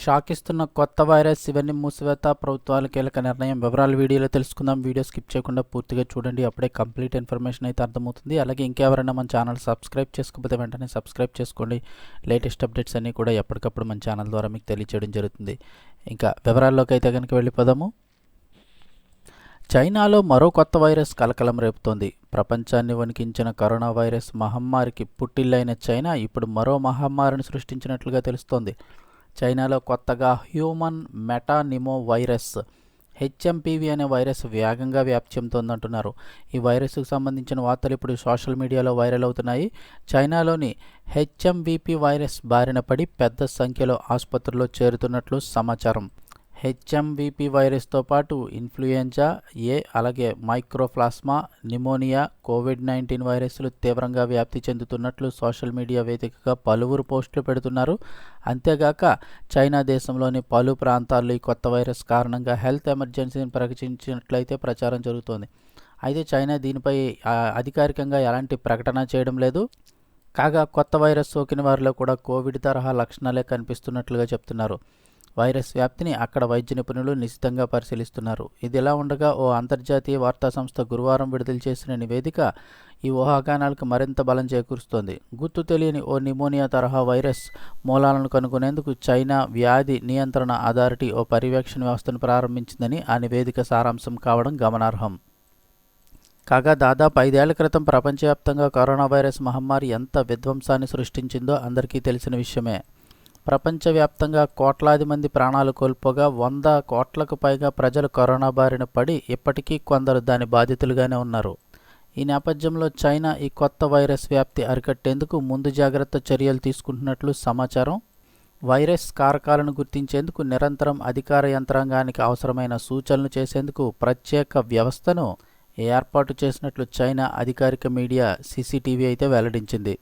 Shock ఇస్తున్న కొత్త virus ఇవన్నీ మూసివేత ప్రభుత్వాల కీలక నిర్ణయం వివరాలు వీడియోలో తెలుసుకుందాం. వీడియో స్కిప్ చేయకుండా పూర్తిగా చూడండి, అప్పుడే కంప్లీట్ ఇన్ఫర్మేషన్ అయితే అర్థమవుతుంది. అలాగే ఇంకెవరైనా మన ఛానల్ సబ్స్క్రైబ్ చేసుకోకపోతే వెంటనే సబ్స్క్రైబ్ చేసుకోండి. లేటెస్ట్ అప్డేట్స్ అన్నీ కూడా ఎప్పటికప్పుడు మన ఛానల్ ద్వారా మీకు తెలియచేయడం జరుగుతుంది. ఇంకా వివరాల్లోకి అయితే కనుక వెళ్ళిపోదాము. చైనాలో మరో కొత్త వైరస్ కలకలం రేపుతోంది. ప్రపంచాన్ని వణికించిన కరోనా వైరస్ మహమ్మారికి పుట్టిల్లైన చైనా ఇప్పుడు మరో మహమ్మారిని సృష్టించినట్లుగా తెలుస్తోంది. చైనాలో కొత్తగా హ్యూమన్ మెటానిమో వైరస్ హెచ్ఎంపివి అనే వైరస్ వేగంగా వ్యాప్తి చెందుతోందంటున్నారు. ఈ వైరస్కు సంబంధించిన వార్తలు ఇప్పుడు సోషల్ మీడియాలో వైరల్ అవుతున్నాయి. చైనాలోని హెచ్ఎంవిపి వైరస్ బారిన పడి పెద్ద సంఖ్యలో ఆసుపత్రుల్లో చేరుతున్నట్లు సమాచారం. హెచ్ఎంవిపి వైరస్తో పాటు ఇన్ఫ్లుయెంజా ఏ, అలాగే మైక్రోప్లాస్మా, నిమోనియా, కోవిడ్-19 వైరస్లు తీవ్రంగా వ్యాప్తి చెందుతున్నట్లు సోషల్ మీడియా వేదికగా పలువురు పోస్టులు పెడుతున్నారు. అంతేగాక చైనా దేశంలోని పలు ప్రాంతాల్లో ఈ కొత్త వైరస్ కారణంగా హెల్త్ ఎమర్జెన్సీని ప్రకటించినట్లయితే ప్రచారం జరుగుతోంది. అయితే చైనా దీనిపై అధికారికంగా ఎలాంటి ప్రకటన చేయడం లేదు. కాగా కొత్త వైరస్ సోకిన వారిలో కూడా కోవిడ్ తరహా లక్షణాలే కనిపిస్తున్నట్లుగా చెప్తున్నారు. వైరస్ వ్యాప్తిని అక్కడ వైద్య నిపుణులు నిశితంగా పరిశీలిస్తున్నారు. ఇదిలా ఉండగా ఓ అంతర్జాతీయ వార్తా సంస్థ గురువారం విడుదల చేసిన నివేదిక ఈ ఊహాగానాలకు మరింత బలం చేకూరుస్తోంది. గుర్తు తెలియని ఓ నిమోనియా తరహా వైరస్ మూలాలను కనుగొనేందుకు చైనా వ్యాధి నియంత్రణ అథారిటీ ఓ పర్యవేక్షణ వ్యవస్థను ప్రారంభించిందని ఆ నివేదిక సారాంశం కావడం గమనార్హం. కాగా దాదాపు 5 ఏళ్ల క్రితం ప్రపంచవ్యాప్తంగా కరోనా వైరస్ మహమ్మారి ఎంత విధ్వంసాన్ని సృష్టించిందో అందరికీ తెలిసిన విషయమే. ప్రపంచవ్యాప్తంగా కోట్లాది మంది ప్రాణాలు కోల్పోగా 100 కోట్లకు పైగా ప్రజలు కరోనా బారిన పడి ఇప్పటికీ కొందరు దాని బాధితులుగానే ఉన్నారు. ఈ నేపథ్యంలో చైనా ఈ కొత్త వైరస్ వ్యాప్తి అరికట్టేందుకు ముందు జాగ్రత్త చర్యలు తీసుకుంటున్నట్లు సమాచారం. వైరస్ కారకాలను గుర్తించేందుకు నిరంతరం అధికార యంత్రాంగానికి అవసరమైన సూచనలు చేసేందుకు ప్రత్యేక వ్యవస్థను ఏర్పాటు చేసినట్లు చైనా అధికారిక మీడియా CCTV అయితే వెల్లడించింది.